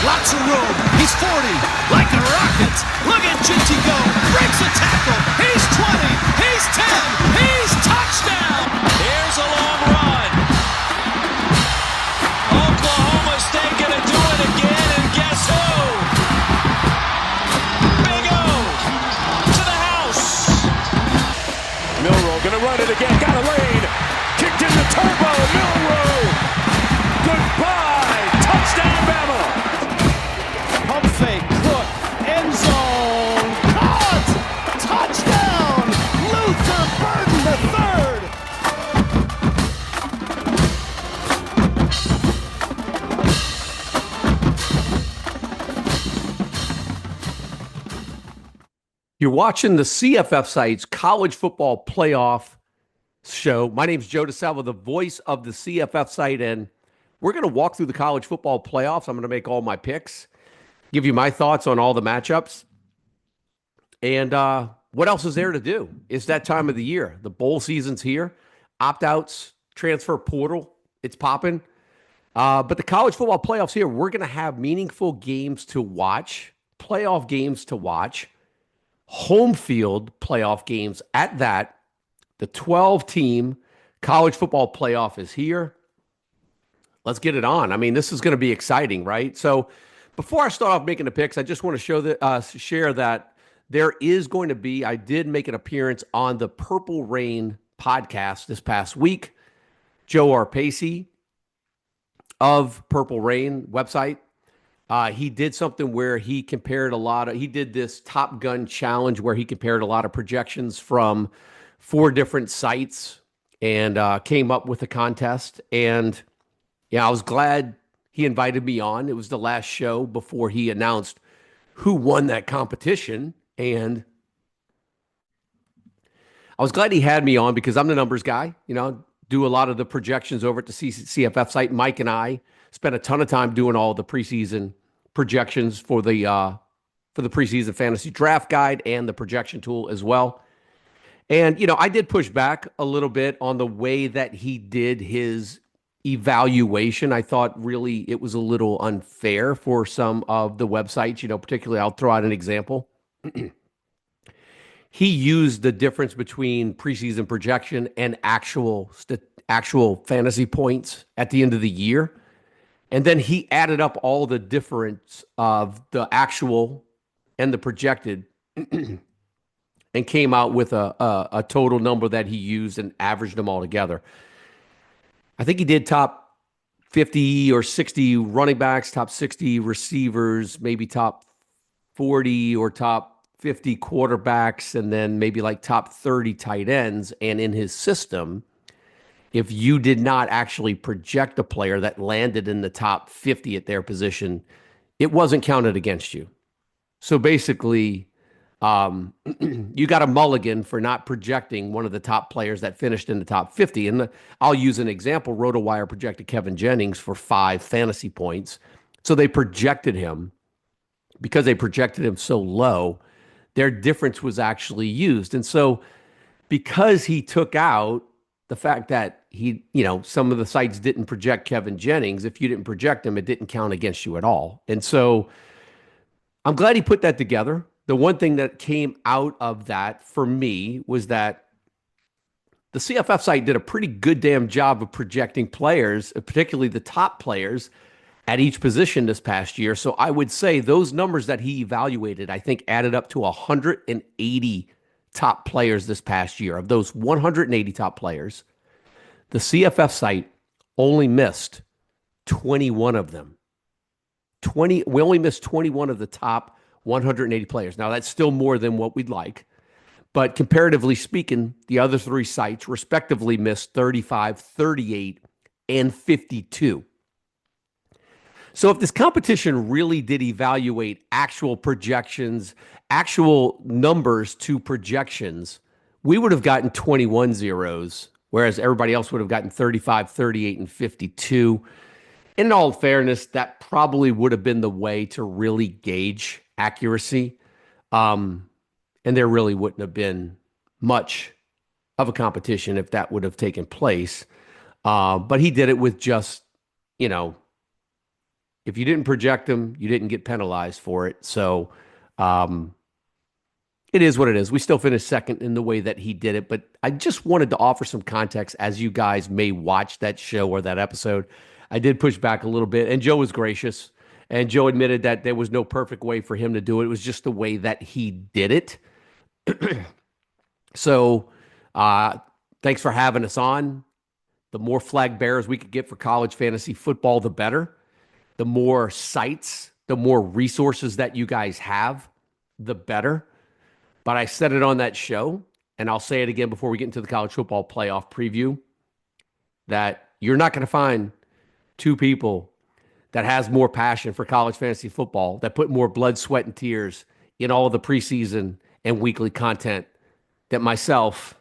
Lots of room. He's 40. Like a rocket. Look at Ginty go. Breaks a tackle. He's 20. He's 10. He's touchdown. Here's a long run. Oklahoma State gonna do it again, and guess who? Big O to the house. Milroe gonna run it again. Got a lane. Kicked in the turbo. Milroe. Goodbye. Touchdown, Bama. Pump fake. Cook. End zone. Caught. Touchdown. Luther Burden the third. You're watching the CFFsite's college football playoff show. My name's Joe DeSalvo, the voice of the CFFsite, and we're going to walk through the college football playoffs. I'm going to make all my picks, give you my thoughts on all the matchups, and what else is there to do? It's that time of the year. The bowl season's here. Opt-outs, transfer portal, it's popping. But the college football playoffs here, we're going to have meaningful games to watch, playoff games to watch, home field playoff games at that. The 12-team college football playoff is here. Let's get it on. I mean, this is going to be exciting, right? So before I start off making the picks, I just want to share that there is going to be, I did make an appearance on the Purple Rain podcast this past week. Joe Arpaci of Purple Rain website. He did something where he compared he did this Top Gun challenge where he compared a lot of projections from 4 different sites and came up with a contest. And yeah, I was glad he invited me on. It was the last show before he announced who won that competition. And I was glad he had me on because I'm the numbers guy, do a lot of the projections over at the CFF site. Mike and I spent a ton of time doing all the preseason projections for the preseason fantasy draft guide and the projection tool as well. And, I did push back a little bit on the way that he did his evaluation. I thought really it was a little unfair for some of the websites, particularly I'll throw out an example. He used the difference between preseason projection and actual fantasy points at the end of the year. And then he added up all the difference of the actual and the projected and came out with a total number that he used and averaged them all together. I think he did top 50 or 60 running backs, top 60 receivers, maybe top 40 or top 50 quarterbacks, and then maybe like top 30 tight ends. And in his system, if you did not actually project a player that landed in the top 50 at their position, it wasn't counted against you. So basically, you got a mulligan for not projecting one of the top players that finished in the top 50. And I'll use an example. RotoWire projected Kevin Jennings for 5 fantasy points. So they projected him. Because they projected him so low, their difference was actually used. And so because he took out the fact that some of the sites didn't project Kevin Jennings, if you didn't project him, it didn't count against you at all. And so I'm glad he put that together. The one thing that came out of that for me was that the CFF site did a pretty good damn job of projecting players, particularly the top players at each position this past year. So I would say those numbers that he evaluated, I think added up to 180 top players this past year. Of those 180 top players, the CFF site only missed 21 of them. We only missed 21 of the top 180 players. Now, that's still more than what we'd like. But comparatively speaking, the other 3 sites respectively missed 35, 38, and 52. So if this competition really did evaluate actual projections, actual numbers to projections, we would have gotten 21 zeros, whereas everybody else would have gotten 35, 38, and 52. In all fairness, that probably would have been the way to really gauge accuracy. And there really wouldn't have been much of a competition if that would have taken place. But he did it with just, if you didn't project them, you didn't get penalized for it. So it is what it is. We still finished second in the way that he did it, but I just wanted to offer some context as you guys may watch that show or that episode. I did push back a little bit, and Joe was gracious, and Joe admitted that there was no perfect way for him to do it. It was just the way that he did it. So thanks for having us on. The more flag bearers we could get for college fantasy football, the better. The more sites, the more resources that you guys have, the better. But I said it on that show, and I'll say it again before we get into the college football playoff preview, that you're not going to find two people that has more passion for college fantasy football, that put more blood, sweat, and tears in all of the preseason and weekly content than myself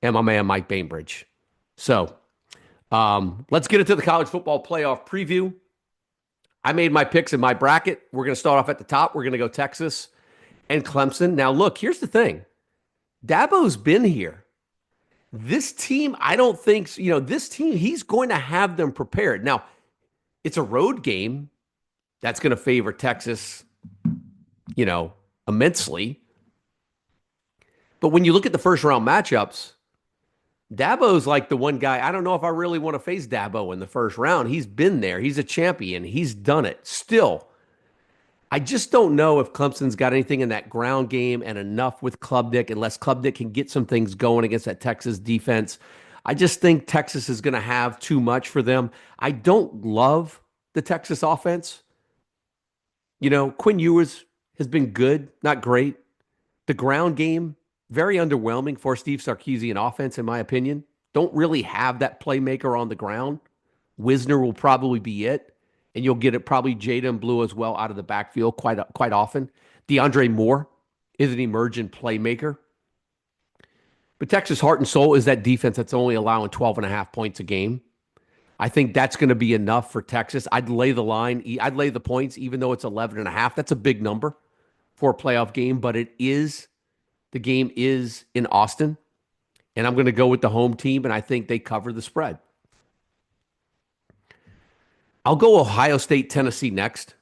and my man Mike Bainbridge. So let's get into the college football playoff preview. I made my picks in my bracket. We're going to start off at the top. We're going to go Texas and Clemson. Now, look, here's the thing. Dabo's been here. This team, I don't think, this team, he's going to have them prepared. Now, it's a road game. That's going to favor Texas, immensely. But when you look at the first round matchups, Dabo's like the one guy, I don't know if I really want to face Dabo in the first round. He's been there. He's a champion. He's done it. Still, I just don't know if Clemson's got anything in that ground game and enough with Klubnik, unless Klubnik can get some things going against that Texas defense. I just think Texas is going to have too much for them. I don't love the Texas offense. Quinn Ewers has been good, not great. The ground game, very underwhelming for Steve Sarkisian offense, in my opinion. Don't really have that playmaker on the ground. Wisner will probably be it. And you'll get it probably Jada Blue as well out of the backfield quite often. DeAndre Moore is an emergent playmaker. But Texas' heart and soul is that defense that's only allowing 12.5 points a game. I think that's going to be enough for Texas. I'd lay the line. I'd lay the points, even though it's 11.5. That's a big number for a playoff game, but the game is in Austin. And I'm going to go with the home team, and I think they cover the spread. I'll go Ohio State, Tennessee next.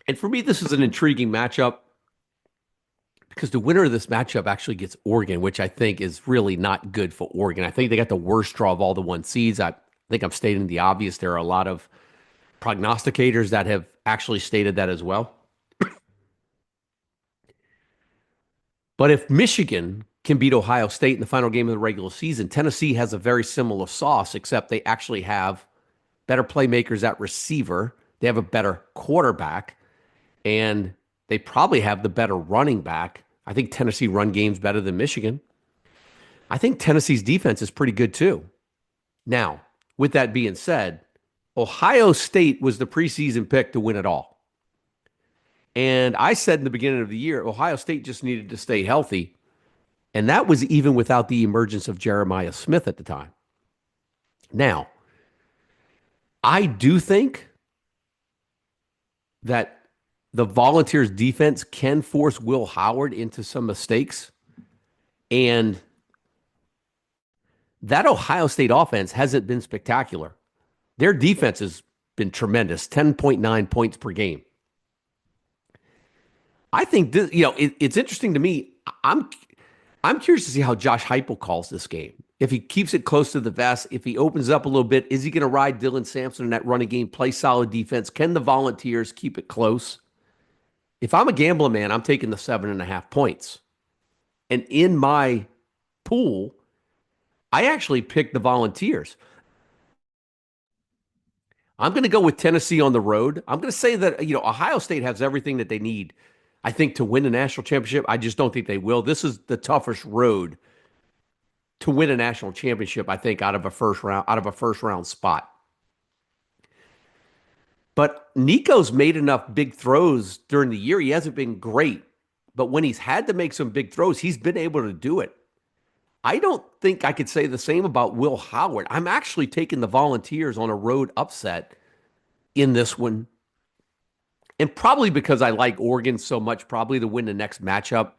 And for me, this is an intriguing matchup because the winner of this matchup actually gets Oregon, which I think is really not good for Oregon. I think they got the worst draw of all the 1 seeds. I think I'm stating the obvious. There are a lot of prognosticators that have actually stated that as well. But if Michigan can beat Ohio State in the final game of the regular season, Tennessee has a very similar sauce, except they actually have better playmakers at receiver. They have a better quarterback, and they probably have the better running back. I think Tennessee run game's better than Michigan. I think Tennessee's defense is pretty good too. Now, with that being said, Ohio State was the preseason pick to win it all. And I said in the beginning of the year, Ohio State just needed to stay healthy. And that was even without the emergence of Jeremiah Smith at the time. Now, I do think that the Volunteers defense can force Will Howard into some mistakes. And that Ohio State offense hasn't been spectacular. Their defense has been tremendous, 10.9 points per game. I think this, it's interesting to me. I'm curious to see how Josh Heupel calls this game. If he keeps it close to the vest, if he opens up a little bit, is he going to ride Dylan Sampson in that running game, play solid defense? Can the Volunteers keep it close? If I'm a gambling man, I'm taking the 7.5 points. And in my pool, I actually picked the Volunteers. I'm going to go with Tennessee on the road. I'm going to say that, Ohio State has everything that they need, I think, to win the national championship. I just don't think they will. This is the toughest road to win a national championship, I think, out of a first round spot. But Nico's made enough big throws during the year. He hasn't been great, but when he's had to make some big throws, he's been able to do it. I don't think I could say the same about Will Howard. I'm actually taking the Volunteers on a road upset in this one. And probably because I like Oregon so much, probably to win the next matchup,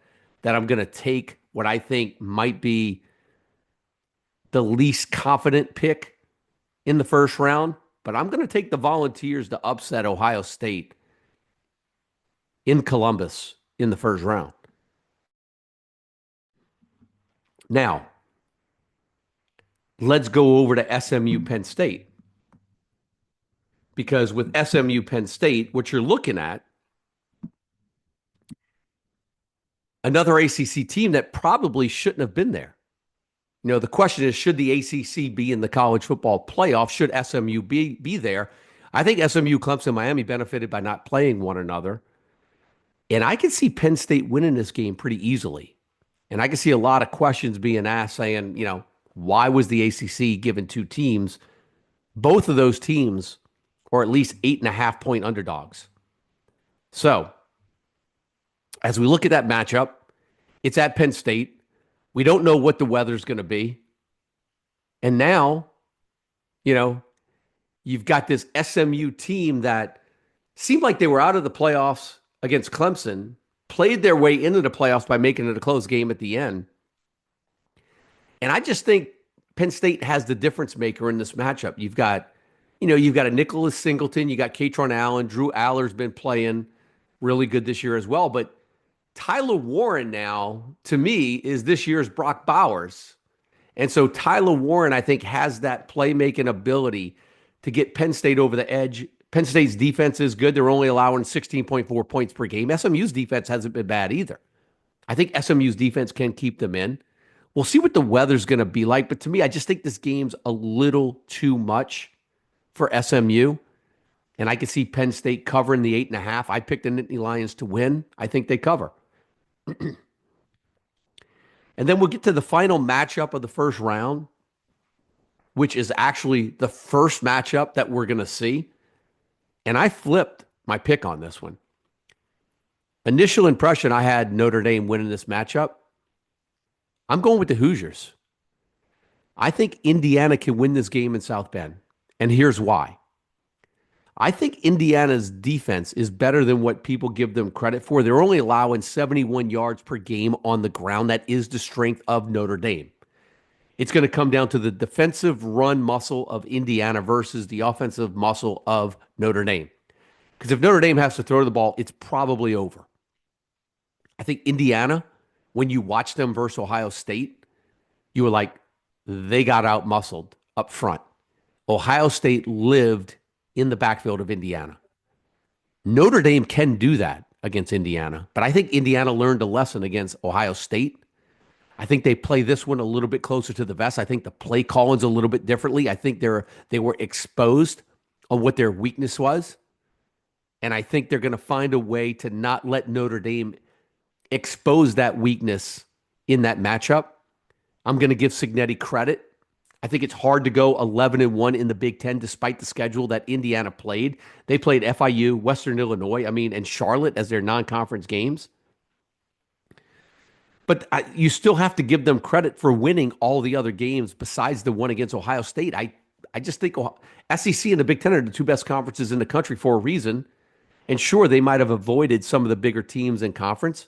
that I'm going to take what I think might be the least confident pick in the first round. but I'm going to take the Volunteers to upset Ohio State in Columbus in the first round. Now, let's go over to SMU Penn State. Because with SMU Penn State, what you're looking at, another ACC team that probably shouldn't have been there. You know, the question is, should the ACC be in the college football playoff? Should SMU be there? I think SMU, Clemson, Miami benefited by not playing one another. And I can see Penn State winning this game pretty easily. And I can see a lot of questions being asked saying, you know, why was the ACC given two teams? Both of those teams are at least 8.5-point underdogs. So, as we look at that matchup, it's at Penn State. We don't know what the weather's going to be. And now, you know, you've got this SMU team that seemed like they were out of the playoffs against Clemson, played their way into the playoffs by making it a close game at the end. And I just think Penn State has the difference maker in this matchup. You've got a Nicholas Singleton, you got Katron Allen, Drew Aller's been playing really good this year as well. But Tyler Warren now, to me, is this year's Brock Bowers. And so Tyler Warren, I think, has that playmaking ability to get Penn State over the edge. Penn State's defense is good. They're only allowing 16.4 points per game. SMU's defense hasn't been bad either. I think SMU's defense can keep them in. We'll see what the weather's going to be like. But to me, I just think this game's a little too much for SMU. And I can see Penn State covering the 8.5. I picked the Nittany Lions to win. I think they cover. And then we'll get to the final matchup of the first round, which is actually the first matchup that we're going to see. And I flipped my pick on this one. Initial impression, I had Notre Dame winning this matchup. I'm going with the Hoosiers. I think Indiana can win this game in South Bend. And here's why. I think Indiana's defense is better than what people give them credit for. They're only allowing 71 yards per game on the ground. That is the strength of Notre Dame. It's going to come down to the defensive run muscle of Indiana versus the offensive muscle of Notre Dame. Because if Notre Dame has to throw the ball, it's probably over. I think Indiana, when you watch them versus Ohio State, you were like, they got out-muscled up front. Ohio State lived in the backfield of Indiana. Notre Dame can do that against Indiana, but I think Indiana learned a lesson against Ohio State. I think they play this one a little bit closer to the vest. I think the play calling's a little bit differently. I think they were exposed on what their weakness was, and I think they're going to find a way to not let Notre Dame expose that weakness in that matchup. I'm going to give Cignetti credit. I think it's hard to go 11-1 in the Big Ten despite the schedule that Indiana played. They played FIU, Western Illinois, and Charlotte as their non-conference games. But you still have to give them credit for winning all the other games besides the one against Ohio State. I just think SEC and the Big Ten are the two best conferences in the country for a reason. And sure, they might have avoided some of the bigger teams in conference.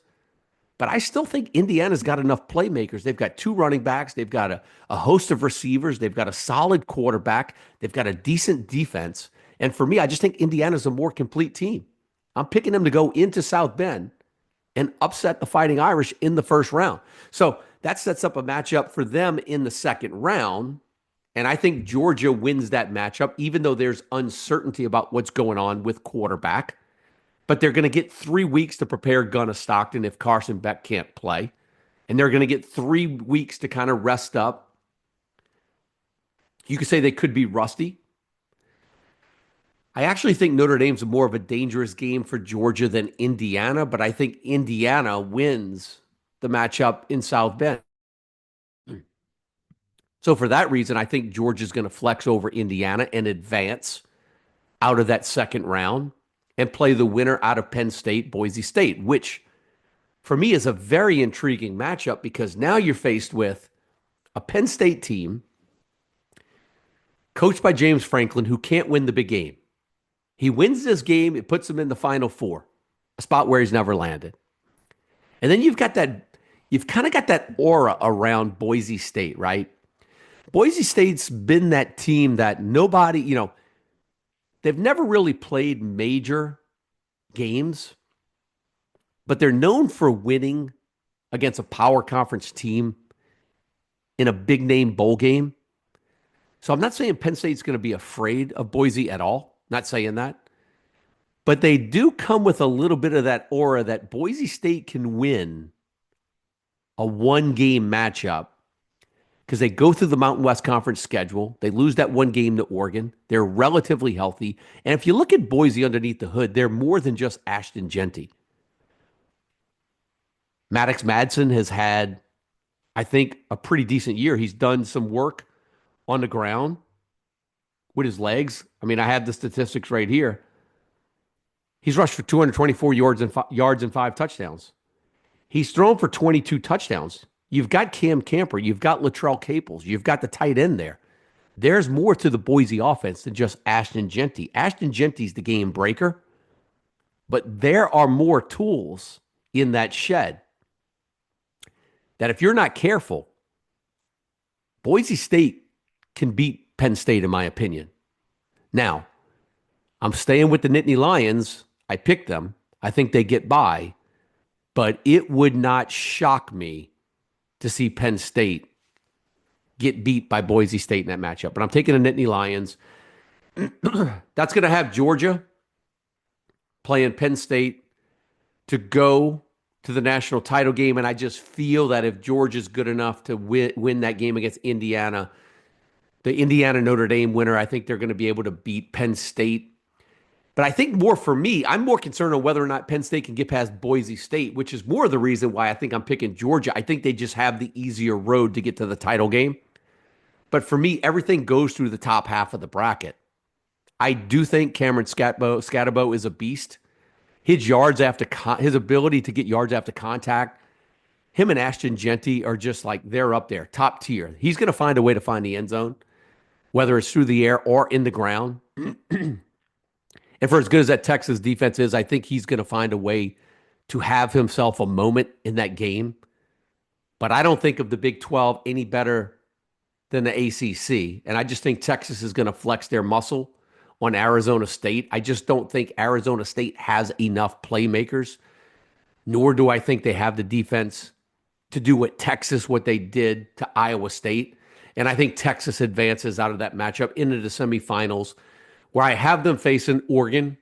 But I still think Indiana's got enough playmakers. They've got two running backs. They've got a host of receivers. They've got a solid quarterback. They've got a decent defense. And for me, I just think Indiana's a more complete team. I'm picking them to go into South Bend and upset the Fighting Irish in the first round. So that sets up a matchup for them in the second round. And I think Georgia wins that matchup, even though there's uncertainty about what's going on with quarterback. But they're going to get 3 weeks to prepare Gunna Stockton if Carson Beck can't play. And they're going to get 3 weeks to kind of rest up. You could say they could be rusty. I actually think Notre Dame's more of a dangerous game for Georgia than Indiana, but I think Indiana wins the matchup in South Bend. So for that reason, I think Georgia's going to flex over Indiana and advance out of that second round and play the winner out of Penn State, Boise State, which for me is a very intriguing matchup because now you're faced with a Penn State team coached by James Franklin who can't win the big game. He wins this game, it puts him in the Final Four, a spot where he's never landed. And then you've kind of got that aura around Boise State, right? Boise State's been that team that nobody, they've never really played major games, but they're known for winning against a power conference team in a big name bowl game. So I'm not saying Penn State's going to be afraid of Boise at all. Not saying that. But they do come with a little bit of that aura that Boise State can win a one-game matchup because they go through the Mountain West Conference schedule. They lose that one game to Oregon. They're relatively healthy. And if you look at Boise underneath the hood, they're more than just Ashton Genty. Maddox Madsen has had, I think, a pretty decent year. He's done some work on the ground with his legs. I mean, I have the statistics right here. He's rushed for 224 yards and 5 touchdowns. He's thrown for 22 touchdowns. You've got Cam Camper. You've got Latrell Caples. You've got the tight end there. There's more to the Boise offense than just Ashton Genty. Ashton Genty's the game breaker, but there are more tools in that shed that if you're not careful, Boise State can beat Penn State, in my opinion. Now, I'm staying with the Nittany Lions. I picked them. I think they get by. But it would not shock me to see Penn State get beat by Boise State in that matchup. But I'm taking the Nittany Lions. That's going to have Georgia playing Penn State to go to the national title game. And I just feel that if Georgia's good enough to win that game against Indiana, the Indiana-Notre Dame winner, I think they're going to be able to beat Penn State. But I think more for me, I'm more concerned on whether or not Penn State can get past Boise State, which is more the reason why I think I'm picking Georgia. I think they just have the easier road to get to the title game. But for me, everything goes through the top half of the bracket. I do think Cameron Scatterbo is a beast. His his ability to get yards after contact, him and Ashton Genty are just like, they're up there, top tier. He's going to find a way to find the end zone, whether it's through the air or in the ground. And for as good as that Texas defense is, I think he's going to find a way to have himself a moment in that game. But I don't think of the Big 12 any better than the ACC. And I just think Texas is going to flex their muscle on Arizona State. I just don't think Arizona State has enough playmakers, nor do I think they have the defense to do what they did to Iowa State. And I think Texas advances out of that matchup into the semifinals, where I have them facing Oregon.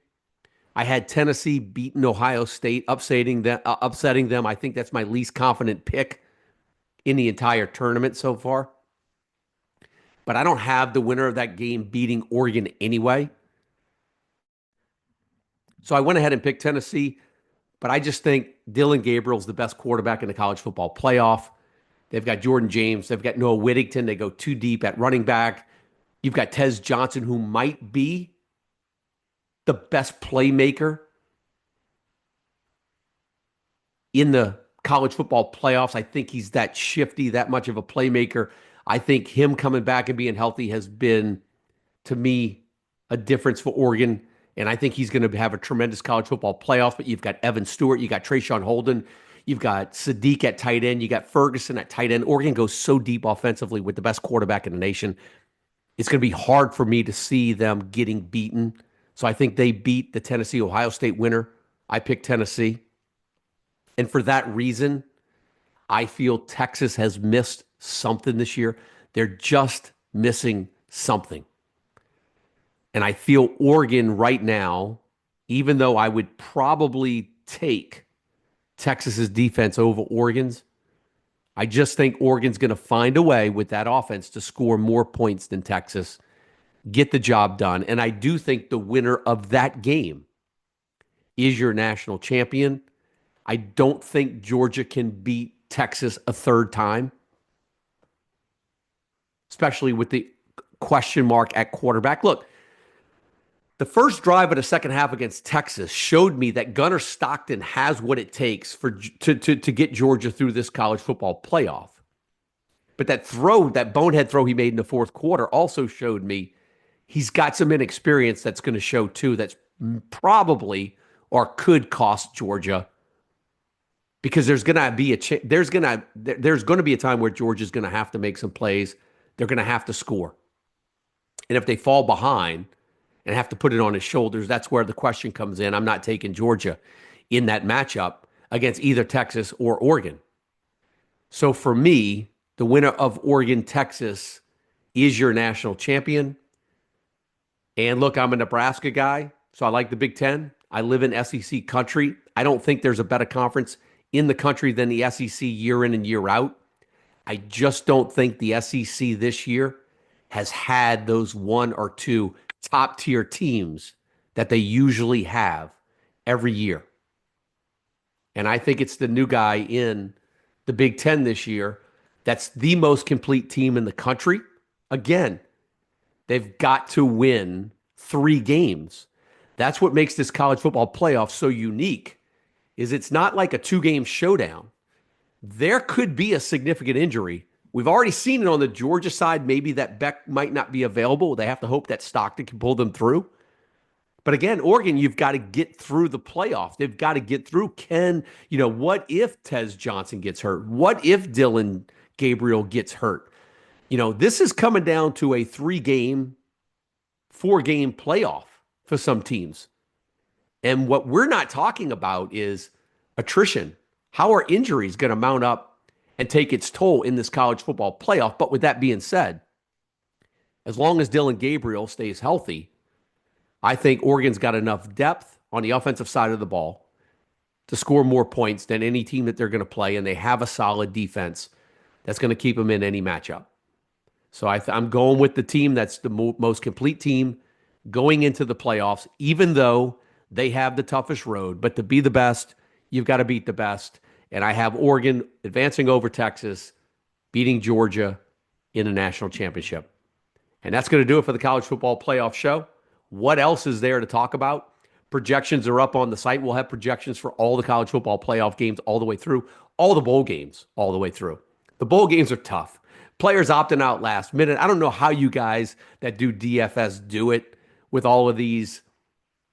I had Tennessee beating Ohio State, upsetting them. I think that's my least confident pick in the entire tournament so far. But I don't have the winner of that game beating Oregon anyway. So I went ahead and picked Tennessee, but I just think Dylan Gabriel's the best quarterback in the college football playoff. They've got Jordan James. They've got Noah Whittington. They go too deep at running back. You've got Tez Johnson, who might be the best playmaker in the college football playoffs. I think he's that shifty, that much of a playmaker. I think him coming back and being healthy has been, to me, a difference for Oregon. And I think he's going to have a tremendous college football playoff. But you've got Evan Stewart, you got Trayshawn Holden, you've got Sadiq at tight end, you got Ferguson at tight end. Oregon goes so deep offensively with the best quarterback in the nation. It's going to be hard for me to see them getting beaten. So I think they beat the Tennessee-Ohio State winner. I picked Tennessee. And for that reason, I feel Texas has missed something this year. They're just missing something. And I feel Oregon right now, even though I would probably take Texas's defense over Oregon's, I just think Oregon's going to find a way with that offense to score more points than Texas, get the job done. And I do think the winner of that game is your national champion. I don't think Georgia can beat Texas a third time, especially with the question mark at quarterback. Look, the first drive of the second half against Texas showed me that Gunnar Stockton has what it takes to get Georgia through this college football playoff. But that bonehead throw he made in the fourth quarter also showed me he's got some inexperience that's going to show too. That's probably or could cost Georgia, because there's going to be a time where Georgia's going to have to make some plays. They're going to have to score, and if they fall behind and have to put it on his shoulders. That's where the question comes in. I'm not taking Georgia in that matchup against either Texas or Oregon. So for me, the winner of Oregon-Texas is your national champion. And look, I'm a Nebraska guy, so I like the Big Ten. I live in SEC country. I don't think there's a better conference in the country than the SEC year in and year out. I just don't think the SEC this year has had those one or two top-tier teams that they usually have every year. And I think it's the new guy in the Big Ten this year that's the most complete team in the country. Again, they've got to win 3 games. That's what makes this college football playoff so unique, is it's not like a 2-game showdown. There could be a significant injury. We've already seen it on the Georgia side. Maybe that Beck might not be available. They have to hope that Stockton can pull them through. But again, Oregon, you've got to get through the playoff. They've got to get through. What if Tez Johnson gets hurt? What if Dylan Gabriel gets hurt? This is coming down to a 3-game, 4-game playoff for some teams. And what we're not talking about is attrition. How are injuries going to mount up and take its toll in this college football playoff? But with that being said, as long as Dylan Gabriel stays healthy, I think Oregon's got enough depth on the offensive side of the ball to score more points than any team that they're going to play, and they have a solid defense that's going to keep them in any matchup. So I'm going with the team that's the most complete team going into the playoffs, even though they have the toughest road. But to be the best, you've got to beat the best. And I have Oregon advancing over Texas, beating Georgia in a national championship. And that's going to do it for the College Football Playoff Show. What else is there to talk about? Projections are up on the site. We'll have projections for all the college football playoff games all the way through, all the bowl games all the way through. The bowl games are tough. Players opting out last minute. I don't know how you guys that do DFS do it with all of these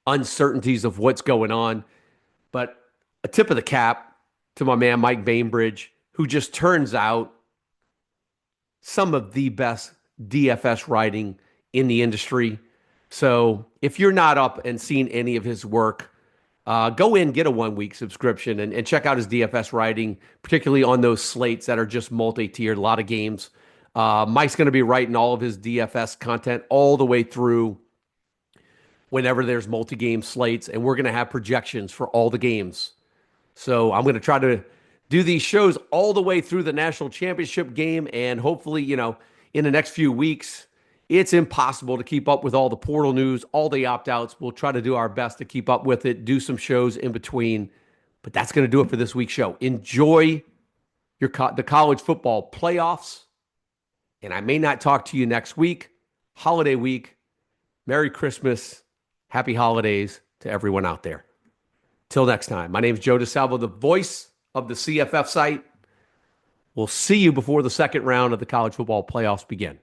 uncertainties of what's going on. But a tip of the cap to my man Mike Bainbridge, who just turns out some of the best DFS writing in the industry. So if you're not up and seen any of his work, go in, get a 1-week subscription and check out his DFS writing, particularly on those slates that are just multi-tiered, a lot of games. Mike's going to be writing all of his DFS content all the way through whenever there's multi-game slates, and we're going to have projections for all the games. So I'm going to try to do these shows all the way through the national championship game, and hopefully, in the next few weeks, it's impossible to keep up with all the portal news, all the opt-outs. We'll try to do our best to keep up with it, do some shows in between. But that's going to do it for this week's show. Enjoy the college football playoffs. And I may not talk to you next week, holiday week. Merry Christmas. Happy holidays to everyone out there. Till next time, my name is Joe DeSalvo, the voice of the CFF site. We'll see you before the second round of the college football playoffs begin.